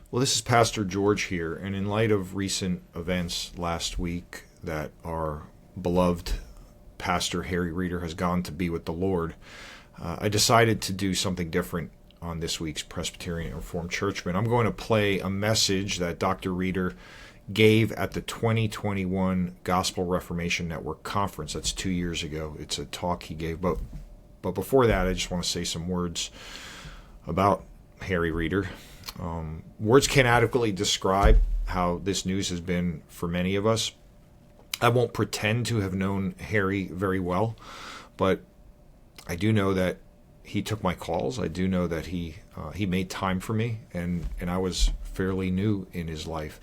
Well, this is Pastor George here, and in light of recent events last week that our beloved Pastor Harry Reeder has gone to be with the Lord, I decided to do something different on this week's Presbyterian Reformed Churchman. I'm going to play a message that Dr. Reeder gave at the 2021 Gospel Reformation Network Conference. That's 2 years ago. It's a talk he gave. But before that, I just want to say some words about Harry Reeder. Words can't adequately describe how this news has been for many of us. I won't pretend to have known Harry very well, but I do know that he took my calls. I do know that he made time for me, and I was fairly new in his life.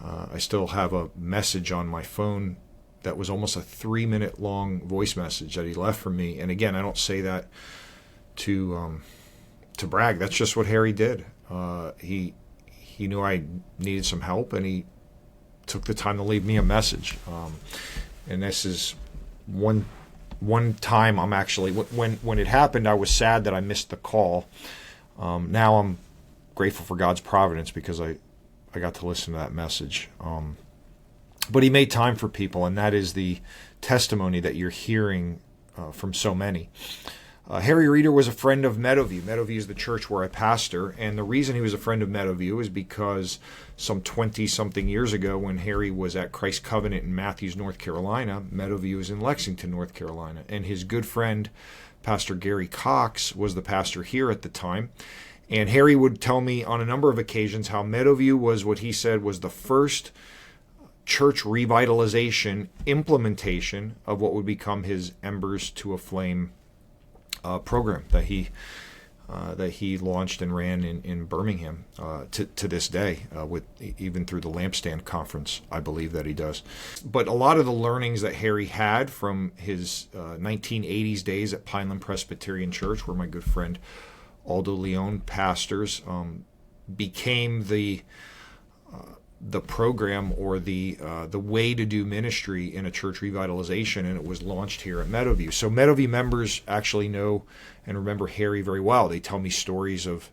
I still have a message on my phone that was almost a 3-minute long voice message that he left for me. And again, I don't say that to brag. That's just what Harry did. He knew I needed some help, and he took the time to leave me a message. And this is one time I'm actually, when it happened, I was sad that I missed the call. Now I'm grateful for God's providence because I got to listen to that message. But he made time for people, and that is the testimony that you're hearing from so many. Harry Reeder was a friend of Meadowview. Meadowview is the church where I pastor, and the reason he was a friend of Meadowview is because some 20-something years ago, when Harry was at Christ Covenant in Matthews, North Carolina, Meadowview is in Lexington, North Carolina, and his good friend, Pastor Gary Cox, was the pastor here at the time. And Harry would tell me on a number of occasions how Meadowview was what he said was the first church revitalization implementation of what would become his Embers to a Flame program that he launched and ran in Birmingham to this day, with even through the Lampstand Conference, I believe that he does. But a lot of the learnings that Harry had from his 1980s days at Pineland Presbyterian Church, where my good friend Aldo Leon pastors, became the program or the way to do ministry in a church revitalization, and it was launched here at Meadowview. So Meadowview members actually know and remember Harry very well. They tell me stories of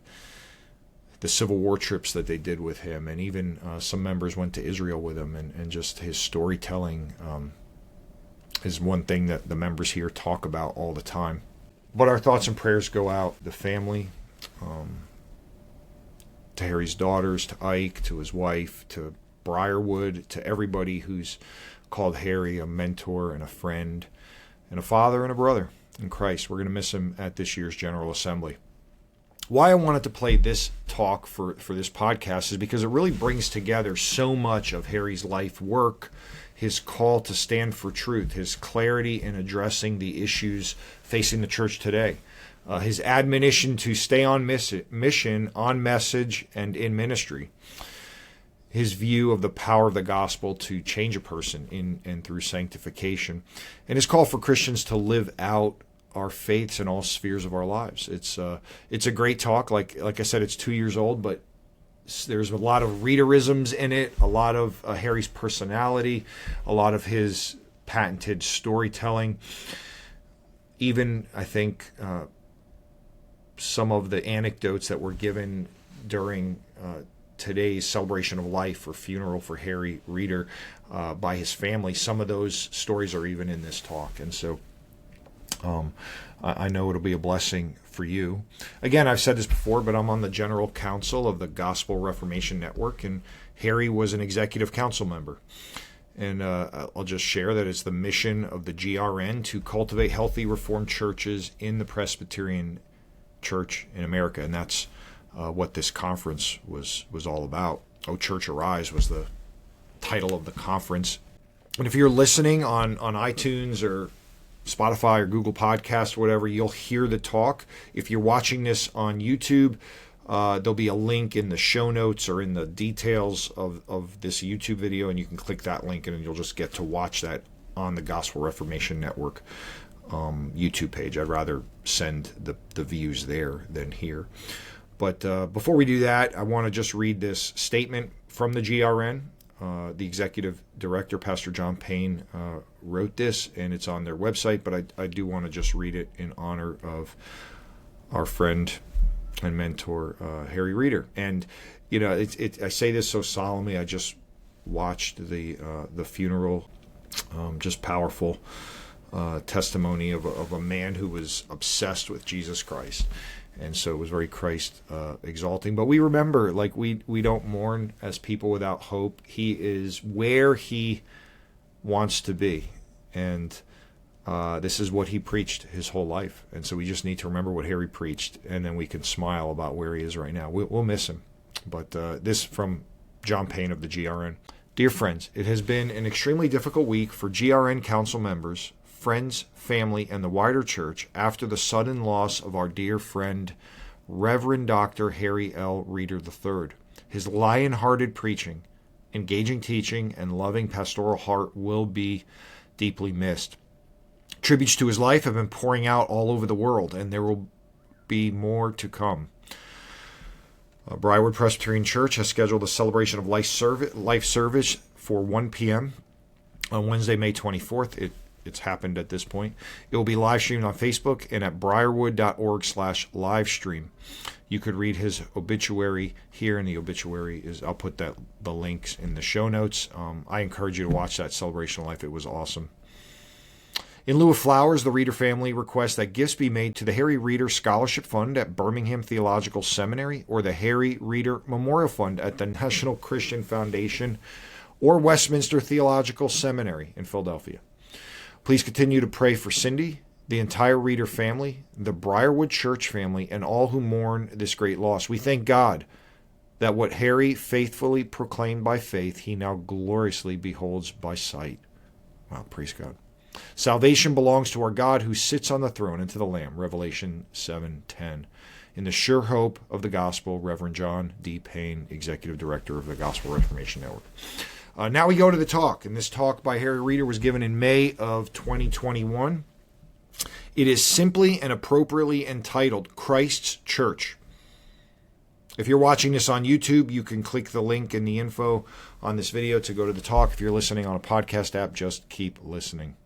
the Civil War trips that they did with him, and even some members went to Israel with him, and just his storytelling is one thing that the members here talk about all the time. But our thoughts and prayers go out to the family, to Harry's daughters, to Ike, to his wife, to Briarwood, to everybody who's called Harry a mentor and a friend and a father and a brother in Christ. We're going to miss him at this year's General Assembly. Why I wanted to play this talk for this podcast is because it really brings together so much of Harry's life work, his call to stand for truth, his clarity in addressing the issues facing the church today. His admonition to stay on mission, on message, and in ministry. His view of the power of the gospel to change a person in and through sanctification. And his call for Christians to live out our faiths in all spheres of our lives. It's a great talk. Like I said, it's 2 years old, but there's a lot of Reederisms in it, a lot of Harry's personality, a lot of his patented storytelling. Even, I think, some of the anecdotes that were given during today's celebration of life or funeral for Harry Reeder by his family, some of those stories are even in this talk. And so I know it'll be a blessing for you. Again, I've said this before, but I'm on the General Council of the Gospel Reformation Network, and Harry was an executive council member. And I'll just share that it's the mission of the GRN to cultivate healthy Reformed churches in the Presbyterian Church in America, and that's what this conference was all about. "Oh, Church Arise" was the title of the conference. And if you're listening on iTunes or Spotify or Google Podcasts or whatever, you'll hear the talk. If you're watching this on YouTube, there'll be a link in the show notes or in the details of this YouTube video, and you can click that link and you'll just get to watch that on the Gospel Reformation Network YouTube page. I'd rather send the views there than here. But before we do that, I want to just read this statement from the GRN. The executive director, Pastor John Payne, wrote this, and it's on their website, but I do want to just read it in honor of our friend and mentor, Harry Reeder. And, I say this so solemnly. I just watched the funeral, just powerful testimony of a man who was obsessed with Jesus Christ. And so it was very Christ exalting. But we remember, we don't mourn as people without hope. He is where he wants to be. And this is what he preached his whole life. And so we just need to remember what Harry preached, and then we can smile about where he is right now. We'll miss him. But this from John Payne of the GRN. Dear friends, it has been an extremely difficult week for GRN council members, friends, family, and the wider church after the sudden loss of our dear friend, Reverend Dr. Harry L. Reeder III. His lion-hearted preaching, engaging teaching, and loving pastoral heart will be deeply missed. Tributes to his life have been pouring out all over the world, and there will be more to come. Briarwood Presbyterian Church has scheduled a celebration of life service for 1 p.m. on Wednesday, May 24th. It's happened at this point. It will be live streamed on Facebook and at briarwood.org/livestream. You could read his obituary here, and the obituary I'll put the links in the show notes. I encourage you to watch that celebration of life. It was awesome. In lieu of flowers, the Reeder family requests that gifts be made to the Harry Reeder Scholarship Fund at Birmingham Theological Seminary or the Harry Reeder Memorial Fund at the National Christian Foundation or Westminster Theological Seminary in Philadelphia. Please continue to pray for Cindy, the entire Reeder family, the Briarwood Church family, and all who mourn this great loss. We thank God that what Harry faithfully proclaimed by faith, he now gloriously beholds by sight. Wow, praise God. Salvation belongs to our God who sits on the throne and to the Lamb, Revelation 7:10. In the sure hope of the gospel, Reverend John D. Payne, Executive Director of the Gospel Reformation Network. Now we go to the talk, and this talk by Harry Reeder was given in May of 2021. It is simply and appropriately entitled Christ's Church. If you're watching this on YouTube, you can click the link in the info on this video to go to the talk. If you're listening on a podcast app, just keep listening.